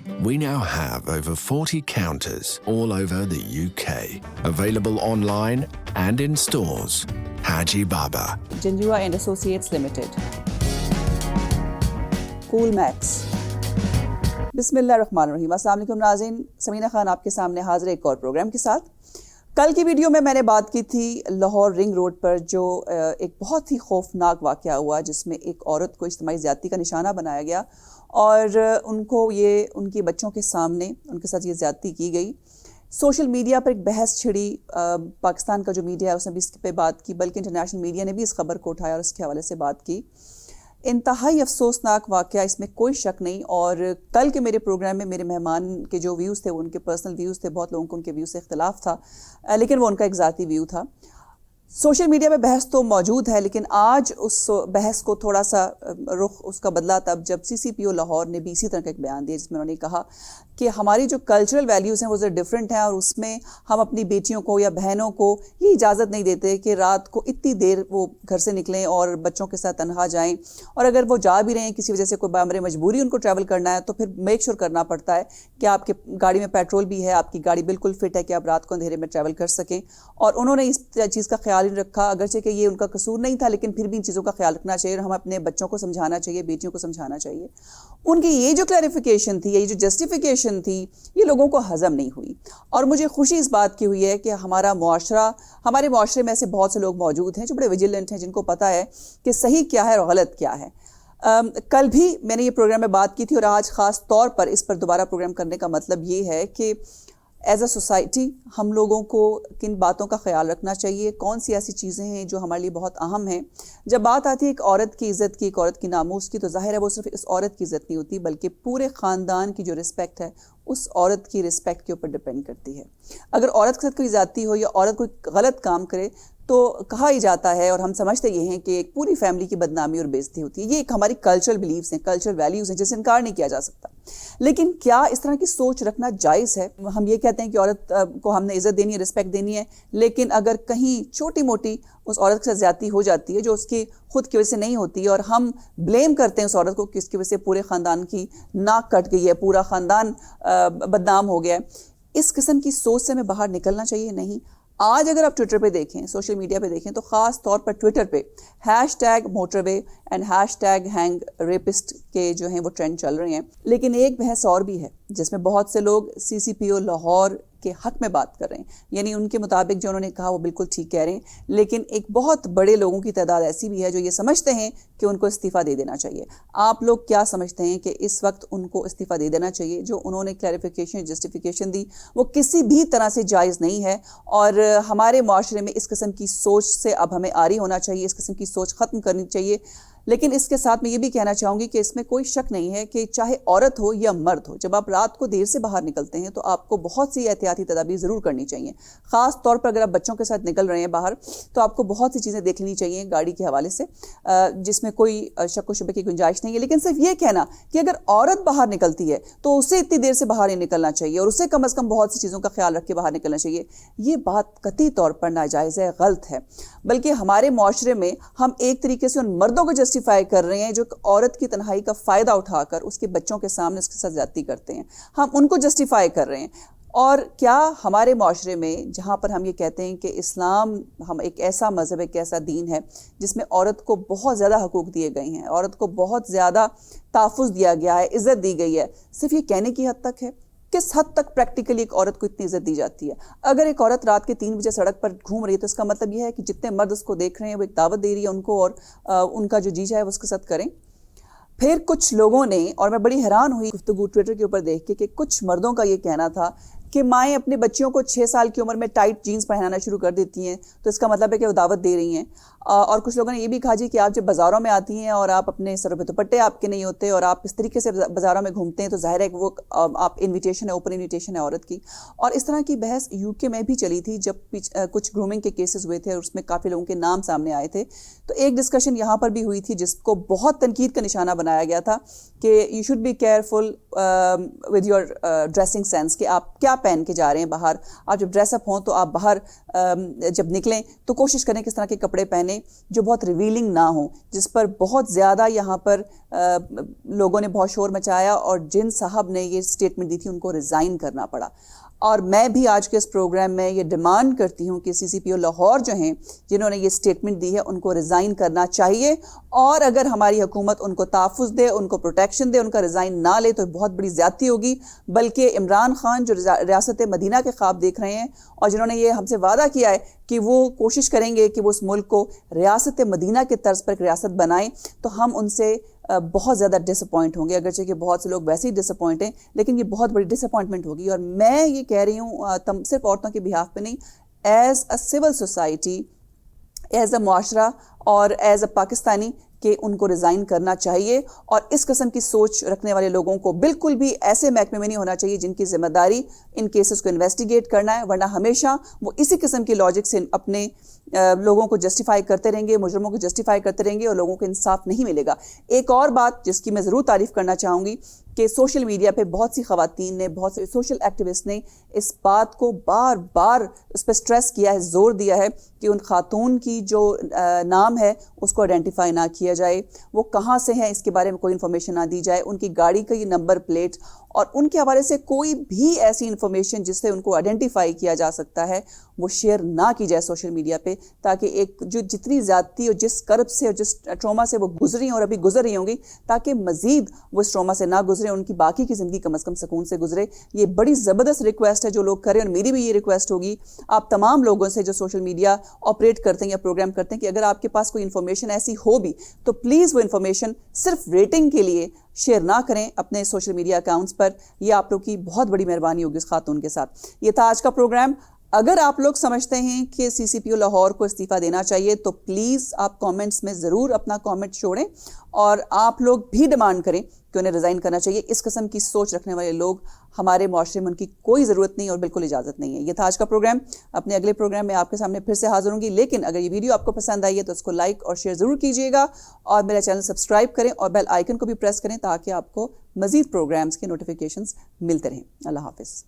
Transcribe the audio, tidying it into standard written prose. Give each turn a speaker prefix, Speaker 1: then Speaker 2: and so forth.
Speaker 1: We now have over 40 counters all over the UK, available online and in stores. Haji Baba.
Speaker 2: Janjua and Associates Limited. Cool Max. बिस्मिल्लाहिर्रहमानिर्रहीम। अस्सलाम वालेकुम नाज़रीन, समीना खान आपके सामने हाजिर एक और प्रोग्राम के साथ। कल की वीडियो में मैंने बात की थी लाहौर रिंग रोड पर जो एक बहुत ही खौफनाक वाक़या हुआ, जिसमें एक औरत को इज्तिमाई ज़्यादती का निशाना बनाया गया और उनको ये उनके बच्चों के सामने उनके साथ ये ज़्यादती की गई। सोशल मीडिया पर एक बहस छिड़ी, पाकिस्तान का जो मीडिया है उसने भी इस पे बात की, बल्कि इंटरनेशनल मीडिया ने भी इस खबर को उठाया और इसके हवाले से बात की। इंतहाई अफसोसनाक वाक़या, इसमें कोई शक नहीं। और कल के मेरे प्रोग्राम में मेरे मेहमान के जो व्यूज़ थे वो उनके पर्सनल व्यूज़ थे, बहुत लोगों को उनके व्यूज़ से इख्तलाफ था, लेकिन वो उनका एक ज़ाती व्यू था। सोशल मीडिया में बहस तो मौजूद है, लेकिन आज उस बहस को थोड़ा सा रुख उसका बदला तब जब CCPO लाहौर ने भी इसी तरह का एक बयान दिया, जिसमें उन्होंने कहा कि हमारी जो कल्चरल वैल्यूज़ हैं वो ज़रा डिफरेंट हैं और उसमें हम अपनी बेटियों को या बहनों को ये इजाज़त नहीं देते कि रात को इतनी देर वो घर से निकलें और बच्चों के साथ तनहा जाएं। और अगर वो जा भी रहे हैं किसी वजह से, कोई बामरे मजबूरी उनको ट्रैवल करना है, तो फिर मेक श्योर करना पड़ता है कि आपके गाड़ी में पेट्रोल भी है, आपकी गाड़ी बिल्कुल फिट है कि आप रात को अंधेरे में ट्रैवल कर सकें। और उन्होंने इस चीज़ का ख्याल नहीं रखा, अगरचे कि ये उनका कसूर नहीं था, लेकिन फिर भी इन चीज़ों का ख्याल रखना चाहिए और हम अपने बच्चों को समझाना चाहिए, बेटियों को समझाना चाहिए। उनकी ये जो क्लैरिफिकेशन थी, ये जो जस्टिफिकेशन थी, ये लोगों को हज़म नहीं हुई। और मुझे खुशी इस बात की हुई है कि हमारे माशरे में ऐसे बहुत से लोग मौजूद हैं जो बड़े विजिलेंट हैं, जिनको पता है कि सही क्या है और गलत क्या है। कल भी मैंने ये प्रोग्राम में बात की थी और आज ख़ास तौर पर इस पर दोबारा प्रोग्राम करने का मतलब ये है कि एज अ सोसाइटी हम लोगों को किन बातों का ख्याल रखना चाहिए, कौन सी ऐसी चीज़ें हैं जो हमारे लिए बहुत अहम हैं। जब बात आती है एक औरत की इज़्ज़त की, एक औरत की नामूस की, तो ज़ाहिर है वो सिर्फ इस औरत की इज़्ज़त नहीं होती, बल्कि पूरे ख़ानदान की जो रिस्पेक्ट है उस औरत की रिस्पेक्ट के ऊपर डिपेंड करती है। अगर औरत के साथ कोई ज़्यादती हो या औरत कोई गलत काम करे तो कहा ही जाता है और हम समझते ये हैं कि एक पूरी फैमिली की बदनामी और बेइज्जती होती है। ये एक हमारी कल्चरल बिलीव्स हैं, कल्चरल वैल्यूज़ हैं, जिसे इनकार नहीं किया जा सकता। लेकिन क्या इस तरह की सोच रखना जायज़ है? हम ये कहते हैं कि औरत को हमने इज़्ज़त देनी है, रिस्पेक्ट देनी है, लेकिन अगर कहीं छोटी मोटी उस औरत के साथ ज़्यादती हो जाती है जो उसकी खुद की वजह से नहीं होती और हम ब्लेम करते हैं उस औरत को कि इसकी वजह से पूरे ख़ानदान की नाक कट गई है, पूरा ख़ानदान बदनाम हो गया है, इस किस्म की सोच से हमें बाहर निकलना चाहिए। नहीं, आज अगर आप ट्विटर पे देखें, सोशल मीडिया पे देखें, तो ख़ास तौर पर ट्विटर पे #मोटरवे एंड #हैंग रेपिस्ट के जो हैं वो ट्रेंड चल रहे हैं। लेकिन एक बहस और भी है जिसमें बहुत से लोग CCPO लाहौर के हक़ में बात कर रहे हैं, यानी उनके मुताबिक जो उन्होंने कहा वो बिल्कुल ठीक कह रहे हैं, लेकिन एक बहुत बड़े लोगों की तादाद ऐसी भी है जो ये समझते हैं कि उनको इस्तीफ़ा दे देना चाहिए। आप लोग क्या समझते हैं कि इस वक्त उनको इस्तीफ़ा दे देना चाहिए? जो उन्होंने क्लैरिफिकेशन, जस्टिफिकेशन दी वो किसी भी तरह से जायज़ नहीं है और हमारे माशरे में इस किस्म की सोच से अब हमें आरी होना चाहिए, इस किस्म की सोच ख़त्म करनी चाहिए। लेकिन इसके साथ मैं ये भी कहना चाहूँगी कि इसमें कोई शक नहीं है कि चाहे औरत हो या मर्द हो, जब आप रात को देर से बाहर निकलते हैं तो आपको बहुत सी एहतियाती तदाबीर ज़रूर करनी चाहिए। ख़ास तौर पर अगर आप बच्चों के साथ निकल रहे हैं बाहर तो आपको बहुत सी चीज़ें देख लेनी चाहिए गाड़ी के हवाले से, जिसमें कोई शक व शुबे की गुंजाइश नहीं है। लेकिन सिर्फ ये कहना कि अगर औरत बाहर निकलती है तो उसे इतनी देर से बाहर नहीं निकलना चाहिए और उसे कम अज़ कम बहुत सी चीज़ों का ख्याल रख के बाहर निकलना चाहिए, ये बात कतई तौर पर नाजायज़ है, गलत है। बल्कि हमारे माशरे में हम एक तरीके से उन मर्दों को जस्टिफाई कर रहे हैं जो औरत की तन्हाई का फ़ायदा उठाकर उसके बच्चों के सामने उसके साथ ज़्यादती करते हैं, हम उनको जस्टिफाई कर रहे हैं। और क्या हमारे माशरे में जहाँ पर हम ये कहते हैं कि इस्लाम हम एक ऐसा मज़हब, एक ऐसा दीन है जिसमें औरत को बहुत ज़्यादा हकूक़ दिए गए हैं, औरत को बहुत ज़्यादा तहफ़्फ़ुज़ दिया गया है, इज़्ज़त दी गई है, सिर्फ ये कहने की हद तक है? किस हद तक प्रैक्टिकली एक औरत को इतनी इज्जत दी जाती है? अगर एक औरत रात के 3 बजे सड़क पर घूम रही है तो इसका मतलब यह है कि जितने मर्द उसको देख रहे हैं वो एक दावत दे रही है उनको और उनका जो जी चाहे वो उसके साथ करें। फिर कुछ लोगों ने, और मैं बड़ी हैरान हुई गुफ्तगू ट्विटर के ऊपर देख के, कि कुछ मर्दों का ये कहना था कि माएँ अपने बच्चियों को 6 साल की उम्र में टाइट जीन्स पहनाना शुरू कर देती हैं तो इसका मतलब है कि वो दावत दे रही हैं। और कुछ लोगों ने ये भी कहा जी कि आप जब बाज़ारों में आती हैं और आप अपने सर पे दुपट्टे आपके नहीं होते और आप इस तरीके से बाज़ारों में घूमते हैं तो ज़ाहिर है कि वो आप इन्विटेशन है, ओपन इन्विटेशन है औरत की। और इस तरह की बहस UK में भी चली थी जब कुछ ग्रूमिंग के केसेस हुए थे और उसमें काफ़ी लोगों के नाम सामने आए थे। तो एक डिस्कशन यहाँ पर भी हुई थी जिसको बहुत तनकीद का निशाना बनाया गया था कि you should be careful with your dressing sense, कि आप क्या पहन के जा रहे हैं बाहर। आप जब ड्रेसअप हों तो आप बाहर जब निकलें तो कोशिश करें किस तरह के कपड़े पहने کریں جو بہت ریویلنگ نہ ہوں, جس پر بہت زیادہ یہاں پر لوگوں نے بہت شور مچایا, اور جن صاحب نے یہ اسٹیٹمنٹ دی تھی ان کو ریزائن کرنا پڑا. اور میں بھی آج کے اس پروگرام میں یہ ڈیمانڈ کرتی ہوں کہ سی سی پی او لاہور جو ہیں جنہوں نے یہ اسٹیٹمنٹ دی ہے ان کو ریزائن کرنا چاہیے, اور اگر ہماری حکومت ان کو تحفظ دے, ان کو پروٹیکشن دے, ان کا ریزائن نہ لے تو بہت بڑی زیادتی ہوگی. بلکہ عمران خان جو ریاست مدینہ کے خواب دیکھ رہے ہیں اور جنہوں نے یہ ہم سے وعدہ کیا ہے کہ وہ کوشش کریں گے کہ وہ اس ملک کو ریاست مدینہ کے طرز پر ایک ریاست بنائیں, تو ہم ان سے بہت زیادہ ڈس اپوائنٹ ہوں گے. اگرچہ کہ بہت سے لوگ ویسے ہی ڈس اپوائنٹ ہیں, لیکن یہ بہت بڑی ڈس اپوائنٹمنٹ ہوگی. اور میں یہ کہہ رہی ہوں صرف عورتوں کے بہاف پہ نہیں, as a civil society, as a معاشرہ اور ایز اے پاکستانی, کہ ان کو ریزائن کرنا چاہیے. اور اس قسم کی سوچ رکھنے والے لوگوں کو بالکل بھی ایسے محکمے میں نہیں ہونا چاہیے جن کی ذمہ داری ان کیسز کو انویسٹیگیٹ کرنا ہے, ورنہ ہمیشہ وہ اسی قسم کی لاجک سے اپنے لوگوں کو جسٹیفائی کرتے رہیں گے, مجرموں کو جسٹیفائی کرتے رہیں گے, اور لوگوں کو انصاف نہیں ملے گا. ایک اور بات جس کی میں ضرور تعریف کرنا چاہوں گی کہ سوشل میڈیا پہ بہت سی خواتین نے, بہت سے سوشل ایکٹیوسٹ نے اس بات کو بار بار اس پہ سٹریس کیا ہے, زور دیا ہے کہ ان خاتون کی جو نام ہے اس کو آئیڈینٹیفائی نہ کیا جائے, وہ کہاں سے ہیں اس کے بارے میں کوئی انفارمیشن نہ دی جائے, ان کی گاڑی کا یہ نمبر پلیٹ اور ان کے حوالے سے کوئی بھی ایسی انفارمیشن جس سے ان کو آئیڈینٹیفائی کیا جا سکتا ہے وہ شیئر نہ کی جائے سوشل میڈیا پہ, تاکہ ایک جو جتنی زیادتی اور جس کرب سے اور جس ٹروما سے وہ گزری ہیں اور ابھی گزر رہی ہوں گی, تاکہ مزید وہ اس ٹروما سے نہ گزرے, ان کی باقی کی زندگی کم از کم سکون سے گزرے. یہ بڑی زبردست ریکویسٹ ہے جو لوگ کریں, اور میری بھی یہ ریکویسٹ ہوگی آپ تمام لوگوں سے جو سوشل میڈیا آپریٹ کرتے ہیں یا پروگرام کرتے ہیں, کہ اگر آپ کے پاس کوئی انفارمیشن ایسی ہو بھی تو پلیز وہ انفارمیشن صرف ریٹنگ کے لیے شیئر نہ کریں اپنے سوشل میڈیا اکاؤنٹس پر. یہ آپ لوگ کی بہت بڑی مہربانی ہوگی اس خاتون کے ساتھ. یہ تھا آج کا پروگرام. اگر آپ لوگ سمجھتے ہیں کہ سی سی پی او لاہور کو استعفیٰ دینا چاہیے تو پلیز آپ کامنٹس میں ضرور اپنا کامنٹ چھوڑیں, اور آپ لوگ بھی ڈیمانڈ کریں کہ انہیں ریزائن کرنا چاہیے. اس قسم کی سوچ رکھنے والے لوگ ہمارے معاشرے میں ان کی کوئی ضرورت نہیں اور بالکل اجازت نہیں ہے. یہ تھا آج کا پروگرام. اپنے اگلے پروگرام میں آپ کے سامنے پھر سے حاضر ہوں گی, لیکن اگر یہ ویڈیو آپ کو پسند آئی ہے تو اس کو لائک اور شیئر ضرور کیجیے گا, اور میرا چینل سبسکرائب کریں اور بیل آئیکن کو بھی پریس کریں تاکہ آپ کو مزید پروگرامز کے نوٹیفیکیشنز ملتے رہیں. اللہ حافظ.